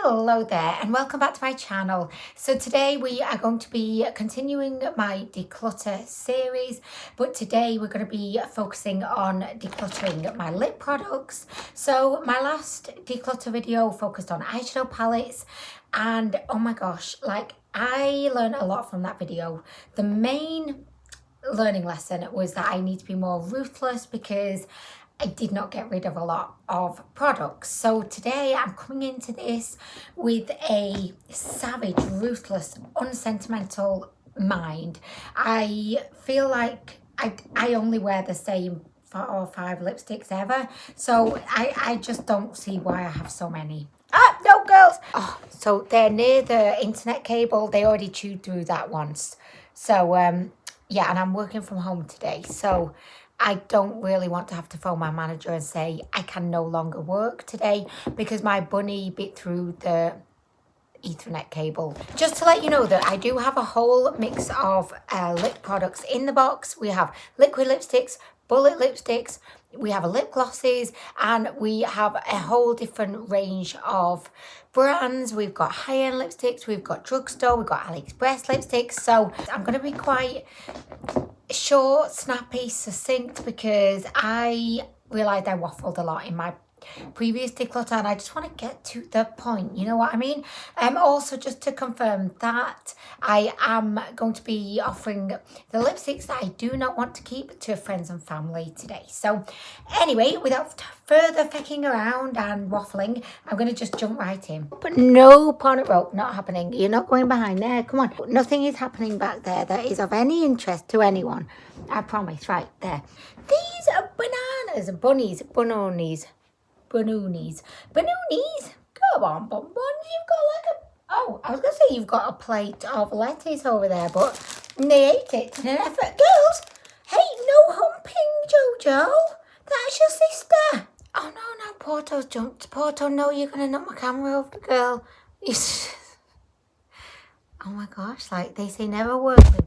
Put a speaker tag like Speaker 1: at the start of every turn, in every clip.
Speaker 1: Hello there and welcome back to my channel. So today we are going to be continuing my declutter series, but today we're going to be focusing on decluttering my lip products. So my last declutter video focused on eyeshadow palettes, and oh my gosh, like I learned a lot from that video. The main learning lesson was that I need to be more ruthless because I did not get rid of a lot of products. So today I'm coming into this with a savage, ruthless, unsentimental mind. I feel like I only wear the same 4 or 5 lipsticks ever. So I just don't see why I have so many. Ah, no girls. Oh, so they're near the internet cable. They already chewed through that once. So yeah, and I'm working from home today. So I don't really want to have to phone my manager and say I can no longer work today because my bunny bit through the Ethernet cable. Just to let you know that I do have a whole mix of lip products in the box. We have liquid lipsticks, bullet lipsticks, we have lip glosses, and we have a whole different range of brands. We've got high-end lipsticks, we've got drugstore, we've got AliExpress lipsticks. So I'm going to be quite short, snappy, succinct because I realised I waffled a lot in my previous declutter and I just want to get to the point, you know what I mean? Also just to confirm that I am going to be offering the lipsticks that I do not want to keep to friends and family today. So anyway, without further fucking around and waffling, I'm going to just jump right in. But no bonnet rope, not happening. You're not going behind there, come on. Nothing is happening back there that is of any interest to anyone. I promise, right there. These are bananas, bunnies, banoonies. Banoonies. Banoonies? Come on, bonbons. You've got like a... Oh, I was going to say you've got a plate of lettuce over there, but they ate it in an effort. Girls, hey, no humping, Jojo. That's your sister. Oh, no, Porto's jumped. Porto, no, you're going to knock my camera over, girl. Oh, my gosh, like they say never work with...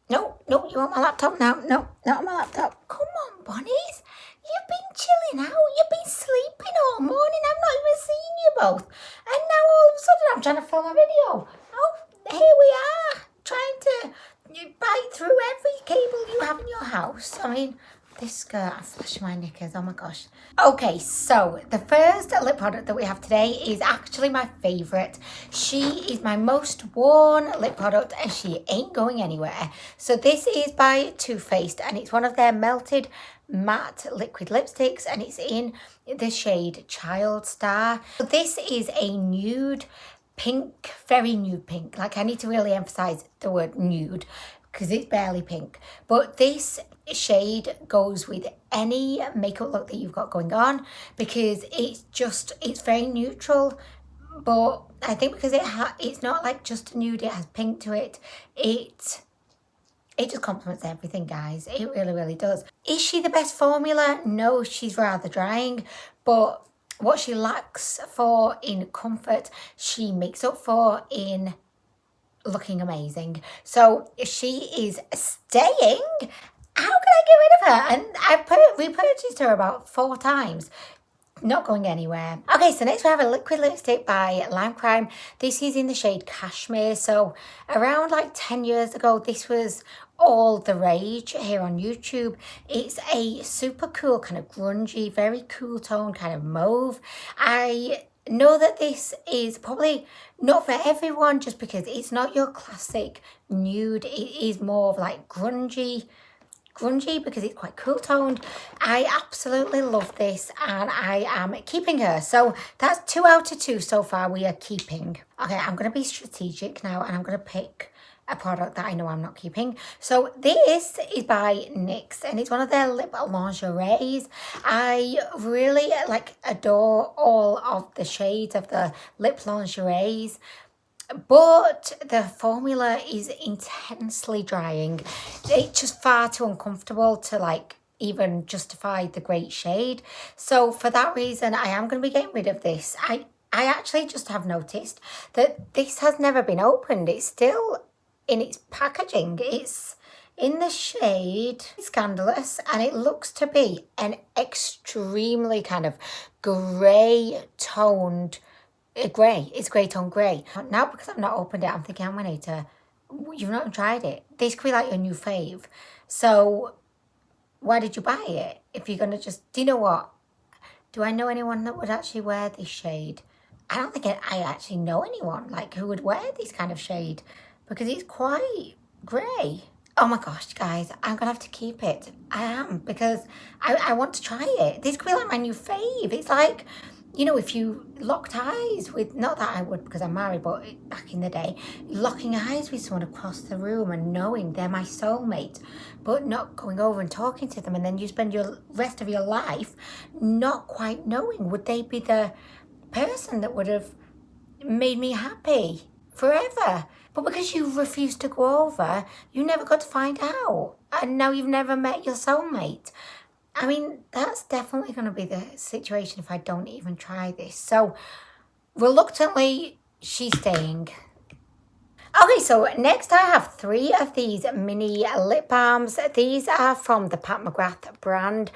Speaker 1: No, you want my laptop now? No, not my laptop. Come on, bunnies. You've been chilling out. You've been sleeping all morning. I've not even seen you both. And now all of a sudden I'm trying to film a video. Oh, here we are. Trying to bite through every cable you have in your house. I mean, this skirt, I'm flashing my knickers. Oh my gosh. Okay, so the first lip product that we have today is actually my favourite. She is my most worn lip product and she ain't going anywhere. So this is by Too Faced and it's one of their melted matte liquid lipsticks and it's in the shade Child Star. So this is a nude pink, very nude pink. Like I need to really emphasize the word nude because it's barely pink. But this shade goes with any makeup look that you've got going on because it's very neutral. But I think because it's not like just a nude, it has pink to it. It just complements everything, guys. It really, really does. Is she the best formula? No, she's rather drying. But what she lacks for in comfort, she makes up for in looking amazing. So she is staying. How can I get rid of her? And I've repurchased her about 4 times. Not going anywhere. Okay, so next we have a liquid lipstick by Lime Crime. This is in the shade Cashmere. So around like 10 years ago, this was all the rage here on YouTube. It's a super cool, kind of grungy, very cool tone, kind of mauve. I know that this is probably not for everyone just because it's not your classic nude. It is more of like grungy because it's quite cool toned. I absolutely love this and I am keeping her. So that's 2 out of 2 so far we are keeping. Okay, I'm going to be strategic now and I'm going to pick a product that I know I'm not keeping. So this is by NYX and it's one of their lip lingeries. I really adore all of the shades of the lip lingeries. But the formula is intensely drying. It's just far too uncomfortable to even justify the great shade. So for that reason, I am going to be getting rid of this. I actually just have noticed that this has never been opened. It's still in its packaging. It's in the shade Scandalous and it looks to be an extremely kind of grey toned grey. It's grey tone grey. Now because I've not opened it, I'm thinking I'm gonna need to. You've not tried it. This could be like your new fave. So why did you buy it if you're gonna just? Do you know what? Do I know anyone that would actually wear this shade? I don't think I actually know anyone like who would wear this kind of shade because it's quite grey. Oh my gosh, guys, I'm gonna have to keep it. I am, because I want to try it. This could be like my new fave. It's like, you know, if you locked eyes with, not that I would because I'm married, but back in the day, locking eyes with someone across the room and knowing they're my soulmate, but not going over and talking to them, and then you spend your rest of your life not quite knowing, would they be the person that would have made me happy forever? But because you refused to go over, you never got to find out. And now you've never met your soulmate. I mean, that's definitely going to be the situation if I don't even try this. So, reluctantly, she's staying. Okay, so next I have 3 of these mini lip balms. These are from the Pat McGrath brand.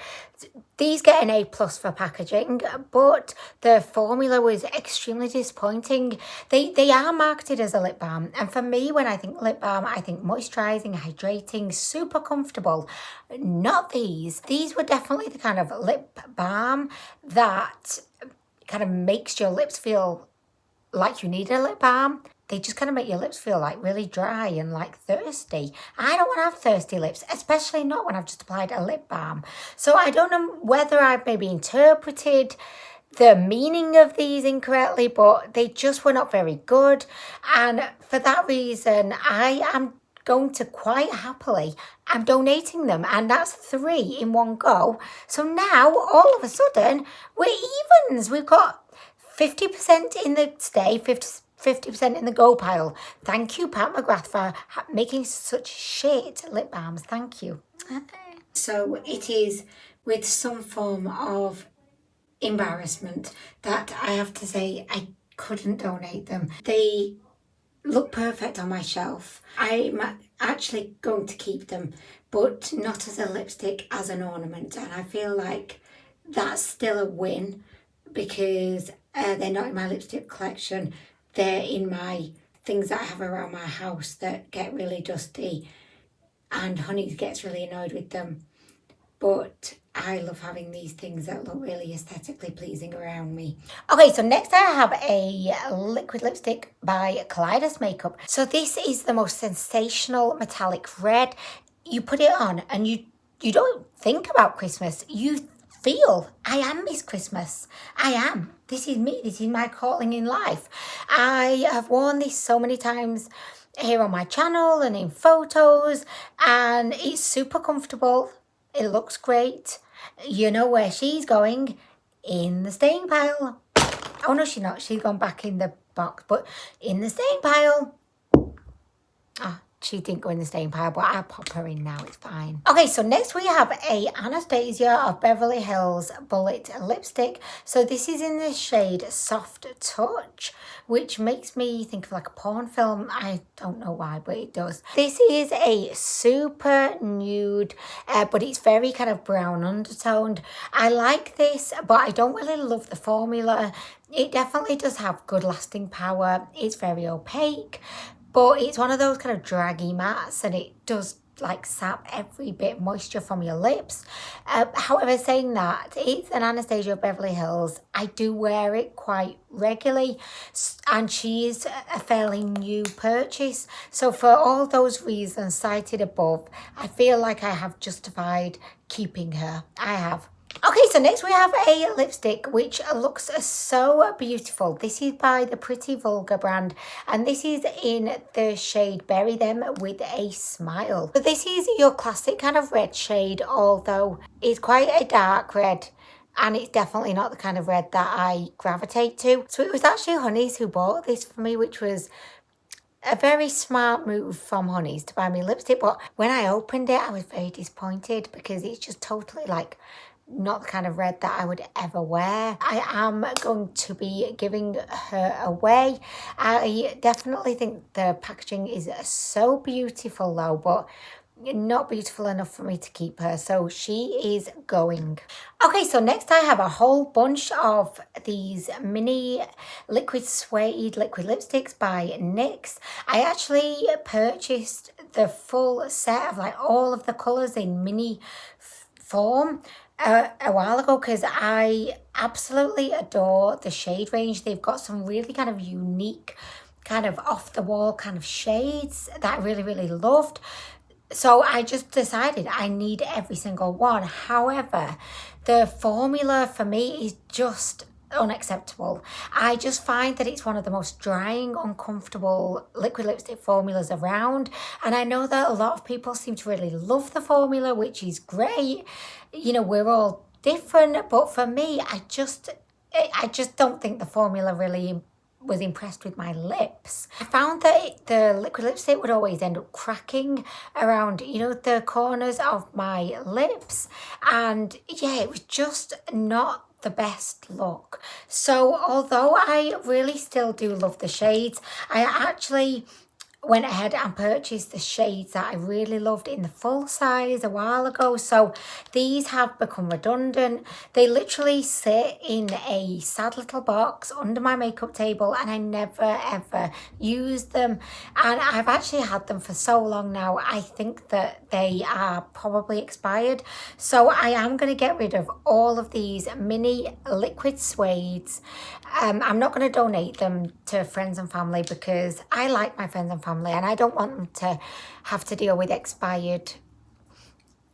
Speaker 1: These get an A+ for packaging, but the formula was extremely disappointing. They are marketed as a lip balm, and for me, when I think lip balm, I think moisturising, hydrating, super comfortable. Not these. These were definitely the kind of lip balm that kind of makes your lips feel like you need a lip balm. They just kind of make your lips feel like really dry and like thirsty. I don't want to have thirsty lips, especially not when I've just applied a lip balm. So I don't know whether I've maybe interpreted the meaning of these incorrectly, but they just were not very good. And for that reason, I am going to quite happily, I'm donating them, and that's 3 in one go. So now all of a sudden we're evens. We've got 50% in the stay, 50% in the go pile. Thank you, Pat McGrath, for making such shit lip balms. Thank you. So it is with some form of embarrassment that I have to say I couldn't donate them. They look perfect on my shelf. I'm actually going to keep them, but not as a lipstick, as an ornament. And I feel like that's still a win because they're not in my lipstick collection. They're in my things that I have around my house that get really dusty, and Honey gets really annoyed with them. But I love having these things that look really aesthetically pleasing around me. Okay, so next I have a liquid lipstick by Kaleidos Makeup. So this is the most sensational metallic red. You put it on and you don't think about Christmas. You feel, I am Miss Christmas. I am. This is me. This is my calling in life. I have worn this so many times here on my channel and in photos, and it's super comfortable. It looks great. You know where she's going? In the stain pile. Oh no, she's not. She's gone back in the box, but in the stain pile. Ah, she didn't go in the stain pile, but I'll pop her in now, it's fine. Okay, so next we have a Anastasia of Beverly Hills Bullet lipstick. So this is in the shade Soft Touch, which makes me think of like a porn film. I don't know why, but it does. This is a super nude, but it's very kind of brown undertoned. I like this, but I don't really love the formula. It definitely does have good lasting power. It's very opaque, but it's one of those kind of draggy mattes, and it does like sap every bit of moisture from your lips. However, saying that, it's an Anastasia Beverly Hills. I do wear it quite regularly, and she is a fairly new purchase. So for all those reasons cited above, I feel like I have justified keeping her. I have. Okay, so next we have a lipstick which looks so beautiful. This is by the Pretty Vulgar brand, and this is in the shade Bury Them with a Smile. So this is your classic kind of red shade, although it's quite a dark red, and it's definitely not the kind of red that I gravitate to. So it was actually Honeys who bought this for me, which was a very smart move from Honeys to buy me lipstick. But when I opened it, I was very disappointed because it's just totally like not the kind of red that I would ever wear. I am going to be giving her away. I definitely think the packaging is so beautiful though, but not beautiful enough for me to keep her, so she is going. Okay, so next I have a whole bunch of these mini liquid suede liquid lipsticks by NYX. I actually purchased the full set of like all of the colours in mini form a while ago because I absolutely adore the shade range. They've got some really kind of unique, kind of off the wall kind of shades that I really, really loved. So I just decided I need every single one. However, the formula for me is just unacceptable. I just find that it's one of the most drying, uncomfortable liquid lipstick formulas around. And I know that a lot of people seem to really love the formula, which is great. You know, we're all different, but for me, I just don't think the formula really was impressed with my lips. I found that the liquid lipstick would always end up cracking around, you know, the corners of my lips. And yeah, it was just not the best look. So although I really still do love the shades, I actually went ahead and purchased the shades that I really loved in the full size a while ago. So these have become redundant. They literally sit in a sad little box under my makeup table and I never ever use them. And I've actually had them for so long now, I think that they are probably expired. So I am going to get rid of all of these mini liquid suedes. I'm not going to donate them to friends and family because I like my friends and family and I don't want them to have to deal with expired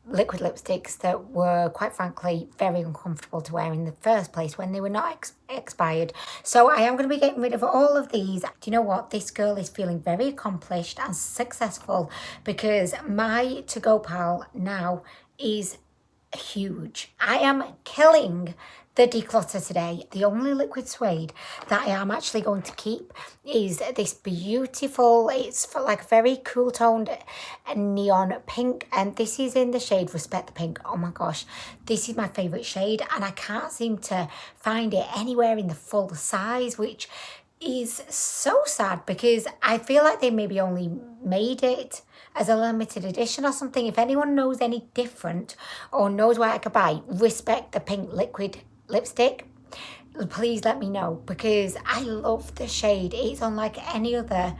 Speaker 1: liquid lipsticks that were, quite frankly, very uncomfortable to wear in the first place when they were not expired. So I am going to be getting rid of all of these. Do you know what? This girl is feeling very accomplished and successful because my to-go pile now is huge. I am killing the declutter today. The only liquid suede that I am actually going to keep is this beautiful, it's for like very cool toned neon pink, and this is in the shade Respect the Pink. Oh my gosh, this is my favorite shade and I can't seem to find it anywhere in the full size, which is so sad because I feel like they maybe only made it as a limited edition or something. If anyone knows any different or knows where I could buy Respect the Pink liquid lipstick, please let me know because I love the shade. It's unlike any other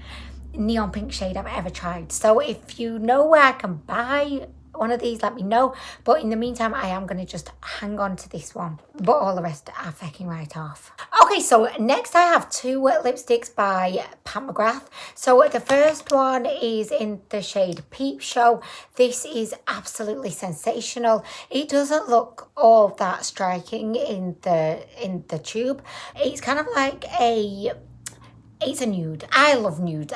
Speaker 1: neon pink shade I've ever tried. So if you know where I can buy one of these, let me know. But in the meantime, I am going to just hang on to this one. But all the rest are fucking right off. Okay, so next I have two lipsticks by Pat McGrath. So the first one is in the shade Peep Show. This is absolutely sensational. It doesn't look all that striking in the tube. It's kind of like it's a nude. I love nude.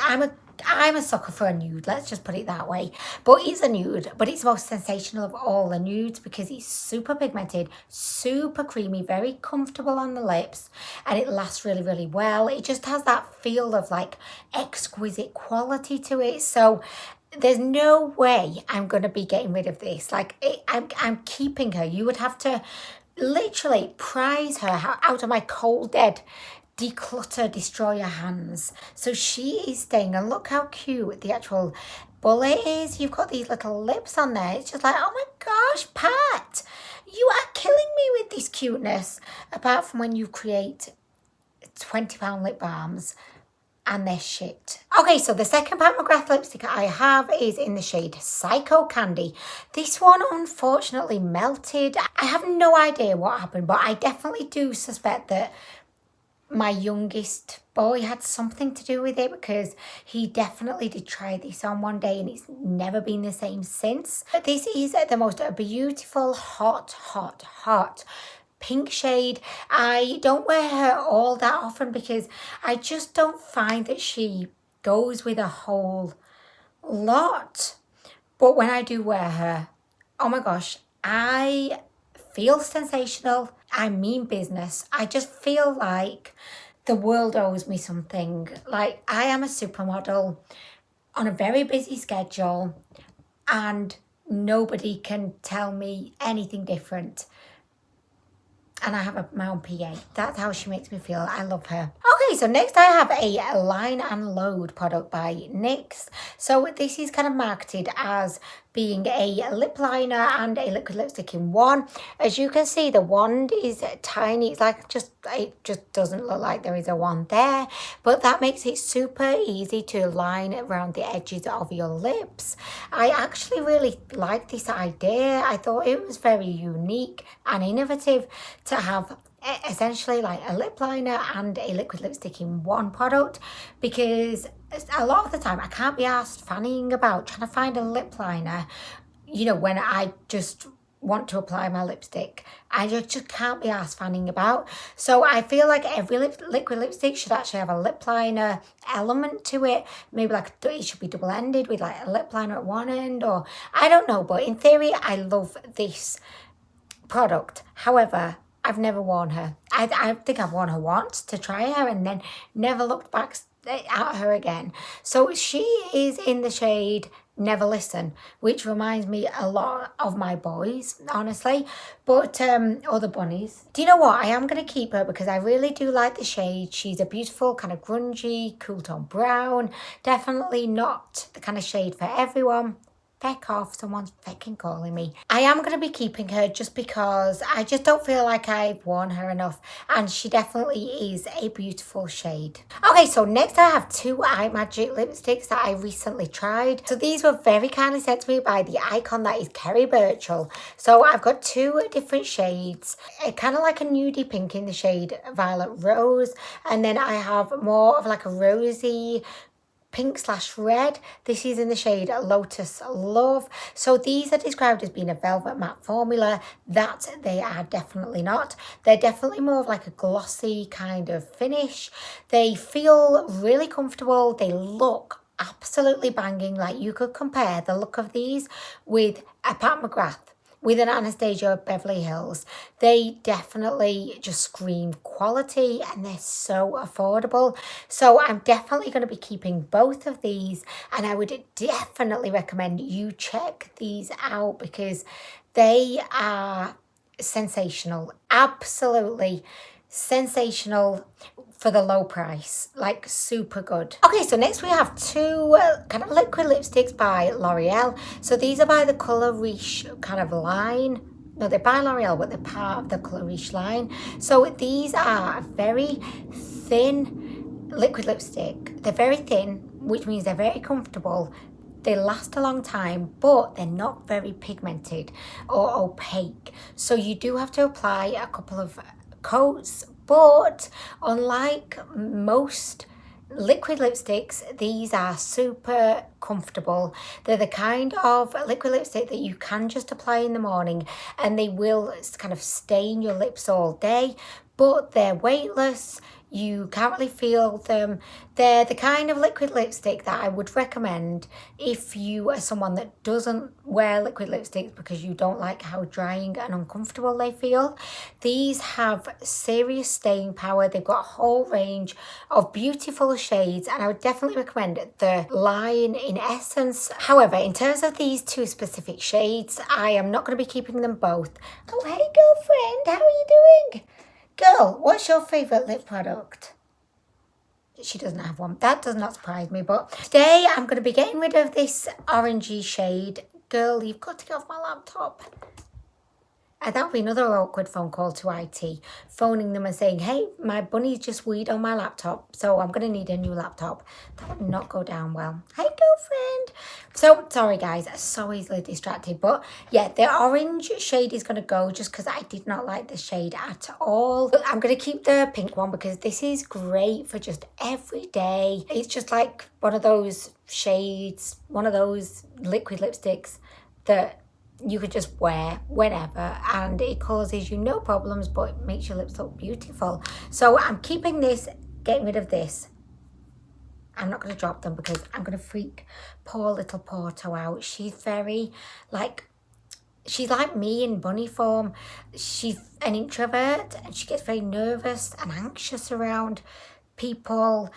Speaker 1: I'm a sucker for a nude, let's just put it that way. But it's a nude, but it's the most sensational of all the nudes because it's super pigmented, super creamy, very comfortable on the lips, and it lasts really, really well. It just has that feel of like exquisite quality to it. So there's no way I'm going to be getting rid of this. Like, I'm keeping her. You would have to literally prize her out of my cold, dead declutter destroyer hands. So she is staying, and look how cute the actual bullet is. You've got these little lips on there. It's just like, oh my gosh, Pat, you are killing me with this cuteness. Apart from when you create £20 lip balms and they're shit. Okay, so the second Pat McGrath lipstick I have is in the shade Psycho Candy. This one unfortunately melted. I have no idea what happened, but I definitely do suspect that my youngest boy had something to do with it because he definitely did try this on one day and it's never been the same since. This is the most beautiful, hot pink shade. I don't wear her all that often because I just don't find that she goes with a whole lot. But when I do wear her, oh my gosh, I feel sensational. I mean business. I just feel like the world owes me something. Like, I am a supermodel on a very busy schedule and nobody can tell me anything different. And I have my own PA. That's how she makes me feel. I love her. Okay, so next I have a Line and Load product by NYX. So this is kind of marketed as being a lip liner and a liquid lipstick in one. As you can see, the wand is tiny. It's like it just doesn't look like there is a wand there, but that makes it super easy to line around the edges of your lips. I actually really like this idea. I thought it was very unique and innovative to have essentially like a lip liner and a liquid lipstick in one product, because a lot of the time I can't be asked fannying about trying to find a lip liner, you know, when I just want to apply my lipstick. I just can't be asked fanning about. So I feel like every liquid lipstick should actually have a lip liner element to it. Maybe like it should be double-ended with like a lip liner at one end, or I don't know. But in theory, I love this product. However, I've never worn her. I think I've worn her once to try her and then never looked back at her again. So she is in the shade Never Listen, which reminds me a lot of my boys, honestly, but or the bunnies. Do you know what? I am going to keep her because I really do like the shade. She's a beautiful kind of grungy, cool tone brown. Definitely not the kind of shade for everyone. Feck off, someone's fecking calling me. I am going to be keeping her just because I just don't feel like I've worn her enough, and she definitely is a beautiful shade. Okay, so next I have two Eye Magic lipsticks that I recently tried. So these were very kindly sent to me by the icon that is Kerry Birchall. So I've got two different shades, kind of like a nudie pink in the shade Violet Rose, and then I have more of like a rosy pink/red. This is in the shade Lotus Love. So these are described as being a velvet matte formula. That they are definitely not. They're definitely more of like a glossy kind of finish. They feel really comfortable. They look absolutely banging. Like you could compare the look of these with a Pat McGrath, with an Anastasia Beverly Hills. They definitely just scream quality and they're so affordable. So I'm definitely going to be keeping both of these, and I would definitely recommend you check these out because they are sensational. Absolutely sensational for the low price, like super good. Okay, so next we have two kind of liquid lipsticks by L'Oreal. So these are by the Color Riche kind of line. No, they're by L'Oreal, but they're part of the Color Riche line. So these are very thin liquid lipstick. They're very thin, which means they're very comfortable. They last a long time, but they're not very pigmented or opaque. So you do have to apply a couple of coats, but unlike most liquid lipsticks, these are super comfortable. They're the kind of liquid lipstick that you can just apply in the morning and they will kind of stain your lips all day, but they're weightless. You can't really feel them. They're the kind of liquid lipstick that I would recommend if you are someone that doesn't wear liquid lipsticks because you don't like how drying and uncomfortable they feel. These have serious staying power. They've got a whole range of beautiful shades, and I would definitely recommend the line in Essence. However, in terms of these two specific shades, I am not going to be keeping them both. Oh, hey girlfriend, how are you doing? Girl, what's your favourite lip product? She doesn't have one. That does not surprise me. But today I'm going to be getting rid of this orangey shade. Girl, you've got to get off my laptop. And that would be another awkward phone call to IT. Phoning them and saying, hey, my bunny's just weed on my laptop, so I'm going to need a new laptop. That would not go down well. Hey, girlfriend. So, sorry, guys. I'm so easily distracted. But, yeah, the orange shade is going to go just because I did not like the shade at all. But I'm going to keep the pink one because this is great for just every day. It's just like one of those shades, one of those liquid lipsticks that you could just wear whenever and it causes you no problems, but it makes your lips look beautiful. So I'm keeping this, getting rid of this. I'm not going to drop them because I'm going to freak poor little Porto out. She's very she's like me in bunny form. She's an introvert and she gets very nervous and anxious around people.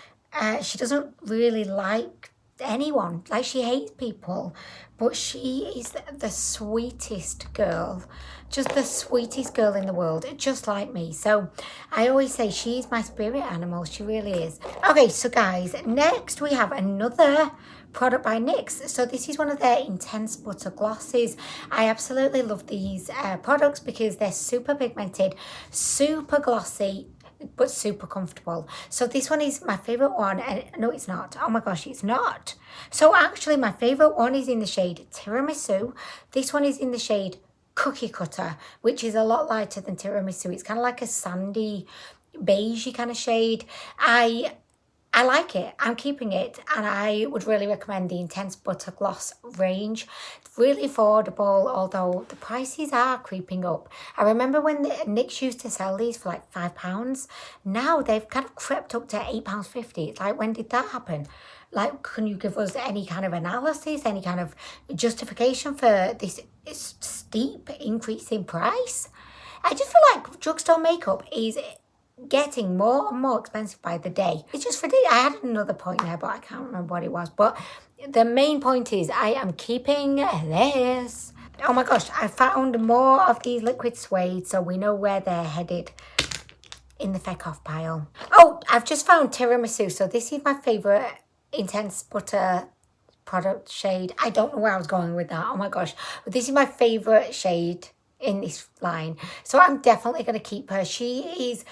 Speaker 1: She doesn't really like anyone. Like, she hates people, but she is the sweetest girl, just the sweetest girl in the world, just like me. So I always say she's my spirit animal. She really is. Okay, so guys, next we have another product by NYX. So this is one of their intense butter glosses. I absolutely love these products because they're super pigmented, super glossy, but super comfortable. So this one is my favorite one, and no, it's not. Oh my gosh, it's not. So actually my favorite one is in the shade Tiramisu. This one is in the shade Cookie Cutter, which is a lot lighter than Tiramisu. It's kind of like a sandy beigey kind of shade. I like it. I'm keeping it, and I would really recommend the Intense Butter Gloss range. It's really affordable, although the prices are creeping up. I remember when the NYX used to sell these for like £5. Now they've kind of crept up to £8.50. It's like, when did that happen? Like, can you give us any kind of analysis, any kind of justification for this steep increase in price? I just feel like drugstore makeup is getting more and more expensive by the day. It's just ridiculous. I had another point there, but I can't remember what it was. But the main point is I am keeping this. Oh my gosh, I found more of these liquid suede, so we know where they're headed in the feck off pile. Oh, I've just found Tiramisu. So this is my favourite intense butter product shade. I don't know where I was going with that. Oh my gosh. But this is my favourite shade in this line. So I'm definitely going to keep her. She is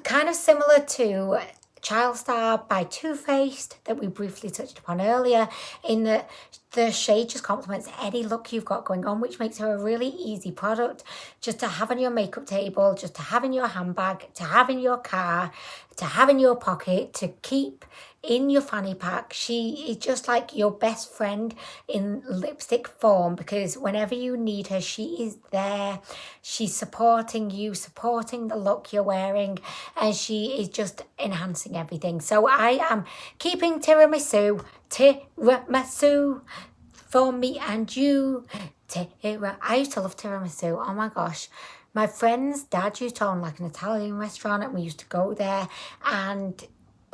Speaker 1: kind of similar to Child Star by Too Faced that we briefly touched upon earlier, in that the shade just complements any look you've got going on, which makes her a really easy product just to have on your makeup table, just to have in your handbag, to have in your car, to have in your pocket, to keep in your fanny pack. She is just like your best friend in lipstick form, because whenever you need her, she is there. She's supporting you, supporting the look you're wearing, and she is just enhancing everything. So I am keeping Tiramisu for me and you. I used to love tiramisu. Oh my gosh. My friend's dad used to own like an Italian restaurant, and we used to go there, and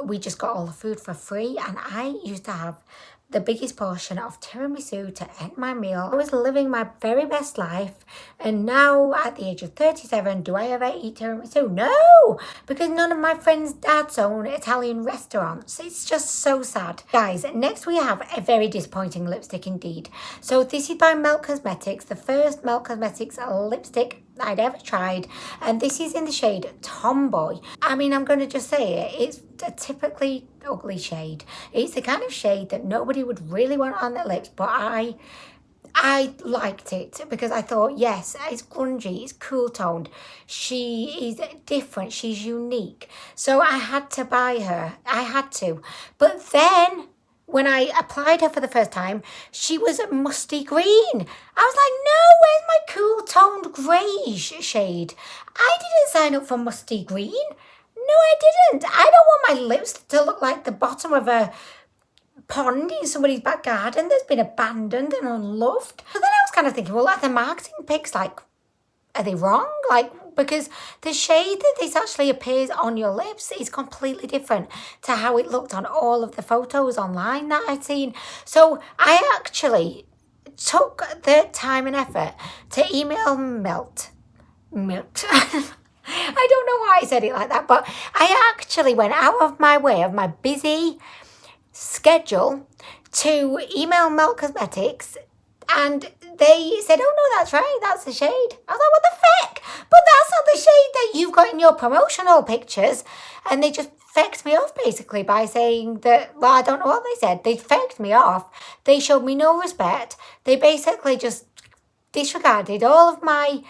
Speaker 1: we just got all the food for free, and I used to have the biggest portion of tiramisu to end my meal. I was living my very best life, and now at the age of 37, do I ever eat tiramisu? No, because none of my friends' dads own Italian restaurants. It's just so sad. Guys, next we have a very disappointing lipstick indeed. So this is by Melt Cosmetics, the first Melt Cosmetics lipstick I'd ever tried, and this is in the shade Tomboy. I mean, I'm going to just say it, it's a typically ugly shade. It's the kind of shade that nobody would really want on their lips, but I liked it because I thought, yes, it's grungy, it's cool toned, she is different, she's unique. So I had to buy her. I had to. But then when I applied her for the first time, she was a musty green. I was like, no, where's my cool toned greyish shade? I didn't sign up for musty green. No, I didn't. I don't want my lips to look like the bottom of a pond in somebody's back garden that's been abandoned and unloved. So then I was kind of thinking, well, are the marketing pics, like, are they wrong? Like, because the shade that this actually appears on your lips is completely different to how it looked on all of the photos online that I'd seen. So I actually took the time and effort to email Melt. I don't know why I said it like that, but I actually went out of my way, of my busy schedule, to email Melt Cosmetics, and they said, oh no, that's right, that's the shade. I was like, what the feck? But that's not the shade that you've got in your promotional pictures. And they just fecked me off basically by saying that, well, I don't know what they said. They fecked me off. They showed me no respect. They basically just disregarded all of my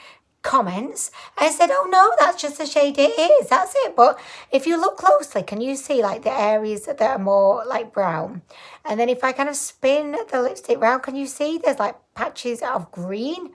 Speaker 1: comments. I said, oh no, that's just the shade it is, that's it. But if you look closely, can you see like the areas that are more like brown? And then if I kind of spin the lipstick round, can you see there's like patches of green?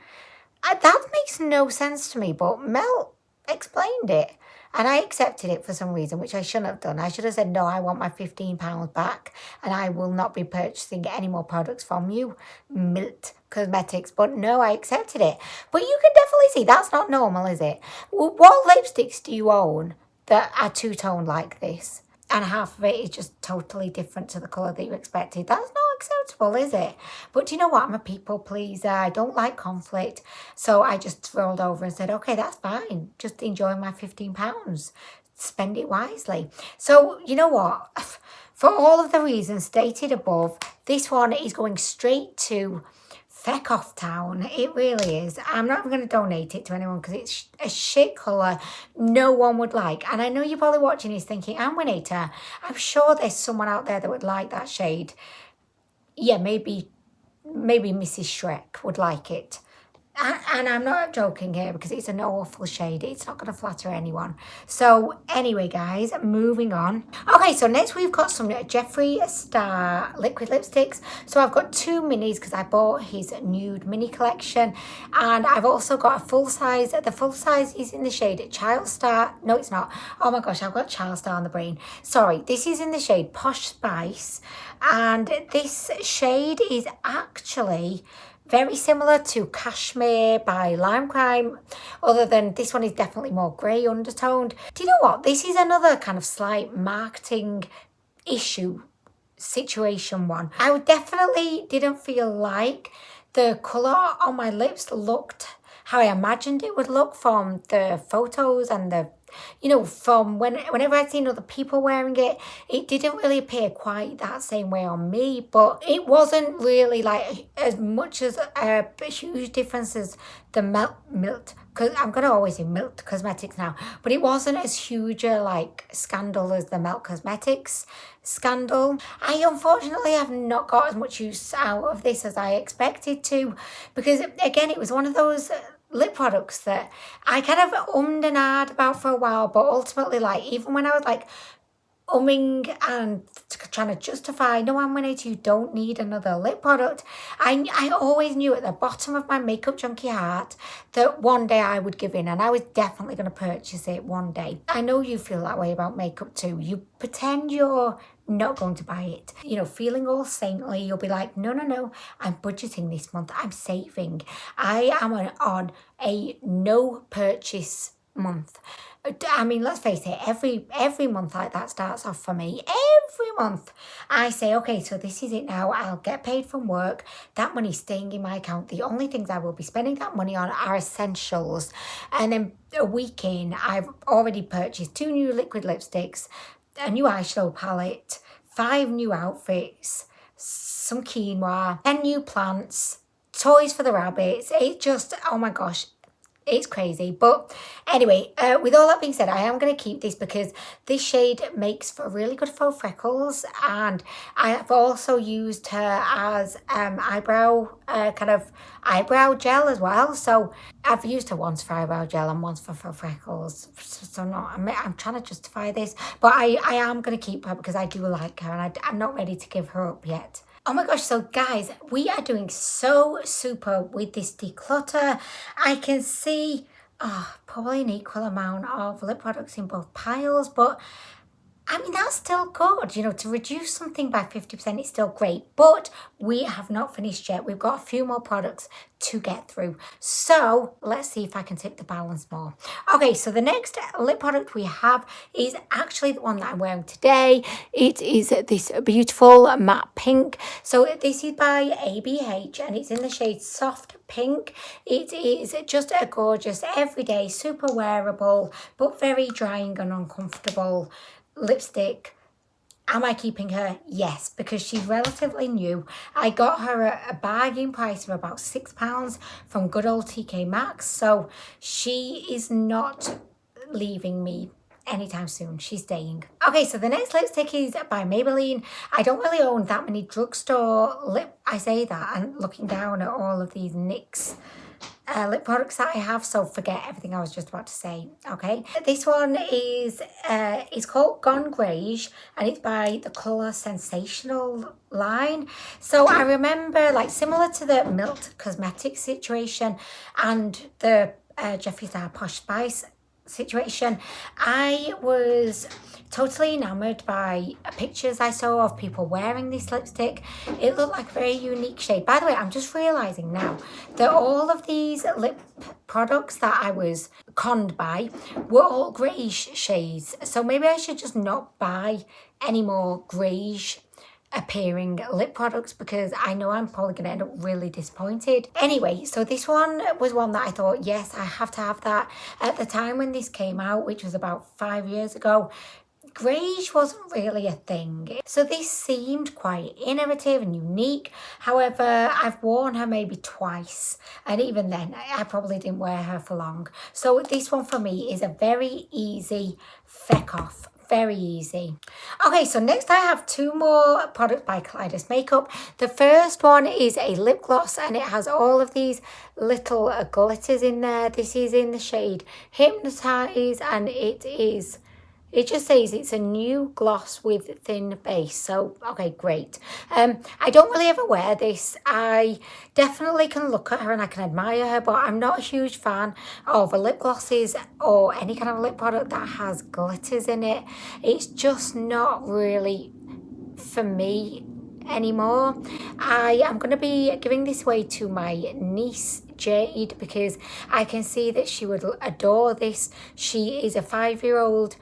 Speaker 1: That makes no sense to me, but Mel explained it, and I accepted it for some reason, which I shouldn't have done. I should have said, no, I want my £15 back, and I will not be purchasing any more products from you, Melt Cosmetics. But no, I accepted it. But you can definitely see that's not normal, is it? What lipsticks do you own that are two-toned like this? and half of it is just totally different to the colour that you expected. That's not acceptable, is it? But do you know what? I'm a people pleaser. I don't like conflict. So I just rolled over and said, okay, that's fine. Just enjoy my £15. Spend it wisely. So you know what? For all of the reasons stated above, this one is going straight to feck off town. It really is. I'm not even going to donate it to anyone because it's a shit colour no one would like. And I know you're probably watching this thinking, Anwen, I'm sure there's someone out there that would like that shade. Yeah, maybe Mrs. Shrek would like it. And I'm not joking here because it's an awful shade. It's not going to flatter anyone. So anyway, guys, moving on. Okay, so next we've got some Jeffree Star liquid lipsticks. So I've got 2 minis because I bought his nude mini collection. And I've also got a full size. The full size is in the shade Child Star. No, it's not. Oh my gosh, I've got Child Star on the brain. Sorry, this is in the shade Posh Spice. And this shade is actually very similar to Cashmere by Lime Crime, other than this one is definitely more grey undertoned. Do you know what? This is another kind of slight marketing issue situation one. I definitely didn't feel like the colour on my lips looked how I imagined it would look from the photos and the, you know, from whenever I'd seen other people wearing it, it didn't really appear quite that same way on me, but it wasn't really like as much as a huge difference as the Melt, because I'm going to always say Melt Cosmetics now, but it wasn't as huge a like scandal as the Melt Cosmetics scandal. I unfortunately have not got as much use out of this as I expected to, because again, it was one of those lip products that I kind of ummed and ahed about for a while, but ultimately, like, even when I was like umming and trying to justify, no, Anwen, you don't need another lip product, I always knew at the bottom of my makeup junkie heart that one day I would give in, and I was definitely going to purchase it one day. I know you feel that way about makeup too. You pretend you're not going to buy it, you know, feeling all saintly. You'll be like, no, I'm budgeting this month, I'm saving, I am on a no purchase month. I mean, let's face it, every month like that starts off for me. Every month I say, okay, so this is it now. I'll get paid from work. That money's staying in my account. The only things I will be spending that money on are essentials. And then a week in, I've already purchased 2 new liquid lipsticks, a new eyeshadow palette, 5 new outfits, some quinoa, 10 new plants, toys for the rabbits. It just, oh my gosh, it's crazy. But anyway, with all that being said, I am going to keep this because this shade makes for really good faux freckles, and I have also used her as eyebrow kind of eyebrow gel as well. So I've used her once for eyebrow gel and once for faux freckles. So I'm trying to justify this, but I am going to keep her because I do like her, and I'm not ready to give her up yet. Oh my gosh, so guys, we are doing so super with this declutter. I can see probably an equal amount of lip products in both piles, but I mean, that's still good. You know, to reduce something by 50% is still great, but we have not finished yet. We've got a few more products to get through. So let's see if I can tip the balance more. Okay, so the next lip product we have is actually the one that I'm wearing today. It is this beautiful matte pink. So this is by ABH and it's in the shade Soft Pink. It is just a gorgeous, everyday, super wearable, but very drying and uncomfortable lipstick. Am I keeping her? Yes, because she's relatively new. I got her at a bargain price of about £6 from good old TK Maxx, so she is not leaving me anytime soon. She's staying. Okay, so the next lipstick is by Maybelline. I don't really own that many drugstore lip, I say that, and looking down at all of these NYX lip products that I have, so forget everything I was just about to say. Okay, this one is it's called Gone Greige and it's by the Colour Sensational line. So I remember, like, similar to the Melt Cosmetics situation and the Jeffree Star Posh Spice situation. I was totally enamored by pictures I saw of people wearing this lipstick. It looked like a very unique shade. By the way, I'm just realizing now that all of these lip products that I was conned by were all greyish shades, so maybe I should just not buy any more greyish appearing lip products, because I know I'm probably going to end up really disappointed. Anyway, so this one was one that I thought, yes, I have to have that. At the time when this came out, which was about 5 years ago, greyish wasn't really a thing. So this seemed quite innovative and unique. However, I've worn her maybe twice, and even then I probably didn't wear her for long. So this one for me is a very easy feck off. Very easy. Okay, so next I have two more products by Kaleidos Makeup. The first one is a lip gloss, and it has all of these little glitters in there. This is in the shade Hypnotize, and it just says it's a new gloss with thin base. So, okay, great. I don't really ever wear this. I definitely can look at her and I can admire her, but I'm not a huge fan of lip glosses or any kind of lip product that has glitters in it. It's just not really for me anymore. I am going to be giving this away to my niece Jade, because I can see that she would adore this. She is a 5-year-old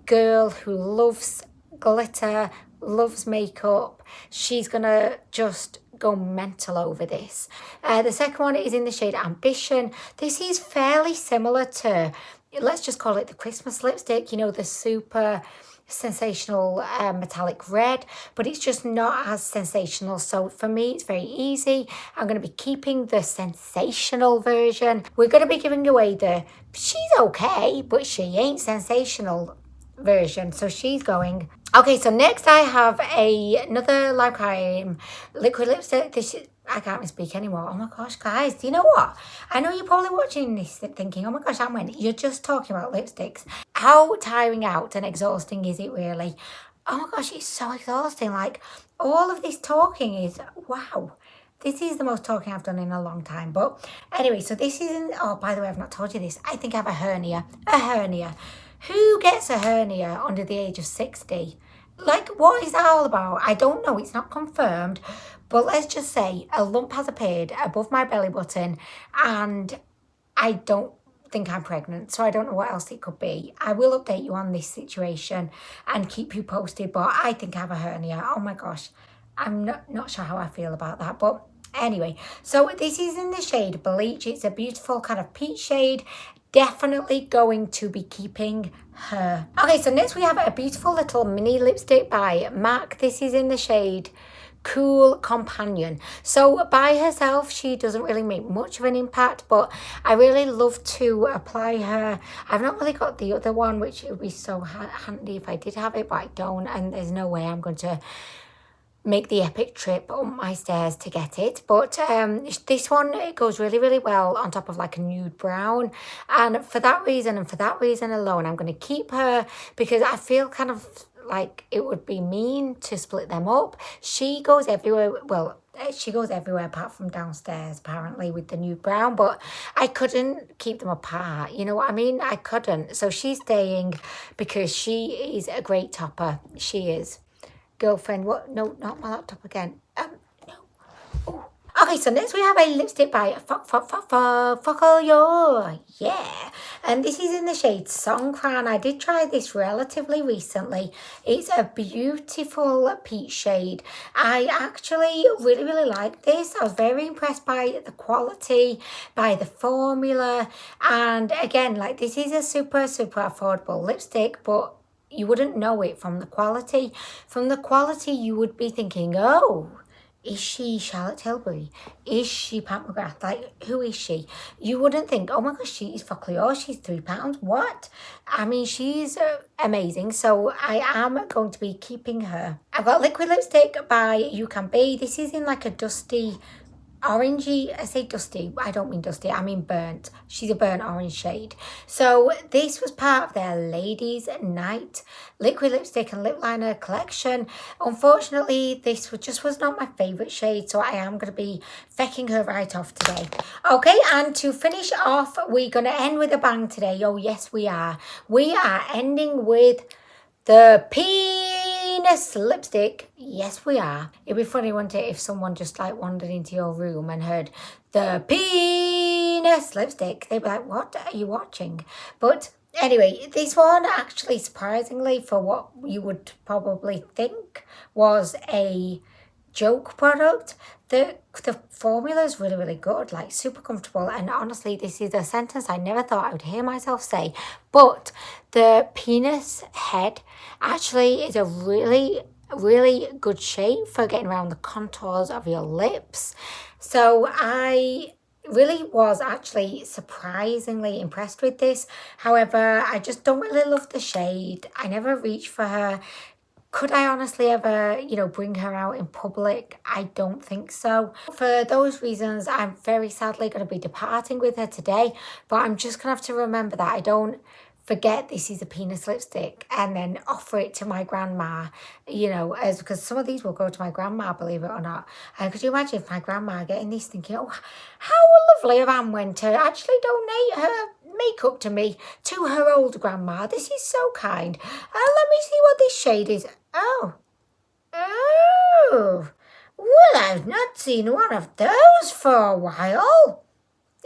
Speaker 1: girl who loves glitter, loves makeup. She's gonna just go mental over this. The second one is in the shade Ambition. This is fairly similar to, let's just call it the Christmas lipstick, you know, the super sensational metallic red, but it's just not as sensational. So for me, it's very easy. I'm going to be keeping the sensational version. We're going to be giving away the she's okay, but she ain't sensational version, so she's going. Okay, so next I have another Live Crime liquid lipstick. This is, I can't even speak anymore. Oh my gosh, guys, do you know what? I know you're probably watching this thinking, oh my gosh, Anwen, you're just talking about lipsticks. How tiring out and exhausting is it really? Oh my gosh, it's so exhausting. Like, all of this talking is, wow. This is the most talking I've done in a long time. But anyway, so this isn't, oh, by the way, I've not told you this. I think I have a hernia. A hernia. Who gets a hernia under the age of 60? Like, what is that all about? I don't know. It's not confirmed. But let's just say a lump has appeared above my belly button, and I don't think I'm pregnant, so I don't know what else it could be. I will update you on this situation and keep you posted, but I think I have a hernia. Oh my gosh. I'm not sure how I feel about that, but anyway, so this is in the shade Bleach. It's a beautiful kind of peach shade. Definitely going to be keeping her. Okay, so next we have a beautiful little mini lipstick by MAC. This is in the shade Cool Companion. So by herself, she doesn't really make much of an impact, but I really love to apply her. I've not really got the other one, which it would be so handy if I did have it, but I don't, and there's no way I'm going to make the epic trip up my stairs to get it. But this one, it goes really, really well on top of like a nude brown. And for that reason and for that reason alone, I'm going to keep her, because I feel kind of like it would be mean to split them up. She goes everywhere. Well, she goes everywhere apart from downstairs, apparently, with the nude brown. But I couldn't keep them apart. You know what I mean? I couldn't. So she's staying because she is a great topper. She is. Girlfriend, what? No, not my laptop again. No. Ooh. Okay, so next we have a lipstick by Focalure. Yeah. And this is in the shade Songkran. I did try this relatively recently. It's a beautiful peach shade. I actually really, really like this. I was very impressed by the quality, by the formula. And again, like, this is a super, super affordable lipstick, but you wouldn't know it from the quality. From the quality, you would be thinking, oh, is she Charlotte Tilbury? Is she Pat McGrath? Like, who is she? You wouldn't think, oh my gosh, she's Focalure, she's £3. What? I mean, she's amazing. So I am going to be keeping her. I've got liquid lipstick by You Can Be. This is in like a dusty orangey. I say dusty, I don't mean dusty, I mean burnt. She's a burnt orange shade. So this was part of their ladies night liquid lipstick and lip liner collection. Unfortunately, this was not my favorite shade, so I am going to be fecking her right off today. Okay, and to finish off, we're going to end with a bang today. Oh yes, we are ending with the penis lipstick. Yes, we are. It'd be funny, wouldn't it, if someone just like wandered into your room and heard the penis lipstick. They'd be like, what are you watching? But anyway, this one actually, surprisingly, for what you would probably think was a joke product, the formula is really, really good, like super comfortable. And honestly, this is a sentence I never thought I would hear myself say, but the penis head actually is a really, really good shape for getting around the contours of your lips. So I really was actually surprisingly impressed with this. However, I just don't really love the shade. I never reached for her. Could I honestly ever, bring her out in public? I don't think so. For those reasons, I'm very sadly going to be departing with her today, but I'm just going to have to remember that I don't forget this is a penis lipstick and then offer it to my grandma, because some of these will go to my grandma, believe it or not. Could you imagine if my grandma getting these thinking, oh, how lovely of Anwen to actually donate her makeup to me, to her old grandma. This is so kind. Let me see what this shade is. Oh, well, I've not seen one of those for a while.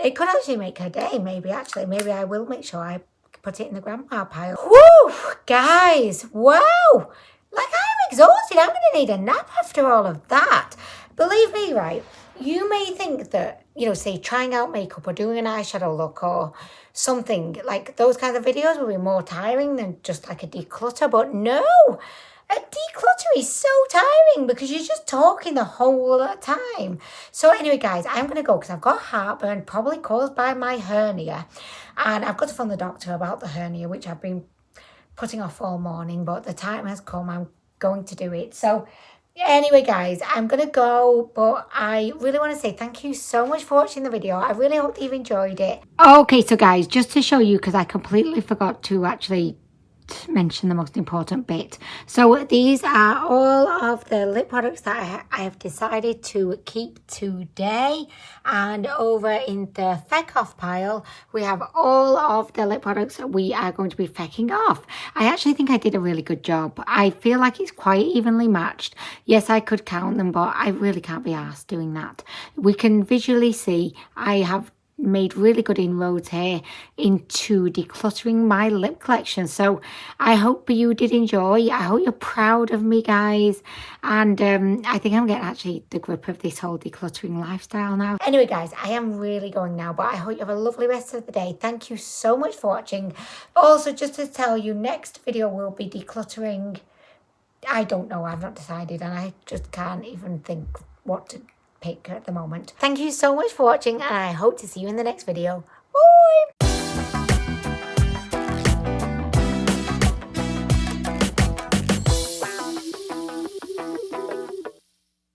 Speaker 1: It could actually make her day, maybe I will make sure I put it in the grandma pile. Woo, guys, wow. Like, I'm exhausted. I'm going to need a nap after all of that. Believe me, right, you may think that, say trying out makeup or doing an eyeshadow look or something, like those kinds of videos will be more tiring than just like a declutter, but no. A declutter is so tiring because you're just talking the whole time. So anyway, guys, I'm going to go because I've got heartburn, probably caused by my hernia. And I've got to phone the doctor about the hernia, which I've been putting off all morning. But the time has come. I'm going to do it. So anyway, guys, I'm going to go. But I really want to say thank you so much for watching the video. I really hope you've enjoyed it. Okay, so guys, just to show you, because I completely forgot to actually mention the most important bit. So these are all of the lip products that I have decided to keep today, and over in the feck off pile we have all of the lip products that we are going to be fecking off. I actually think I did a really good job. I feel like it's quite evenly matched. Yes, I could count them, but I really can't be arsed doing that. We can visually see I have made really good inroads here into decluttering my lip collection. So I hope you did enjoy. I hope you're proud of me, guys. And I think I'm getting actually the grip of this whole decluttering lifestyle now. Anyway, guys, I am really going now, but I hope you have a lovely rest of the day. Thank you so much for watching. Also, just to tell you, next video will be decluttering. I don't know, I've not decided, and I just can't even think what to pick at the moment. Thank you so much for watching, and I hope to see you in the next video.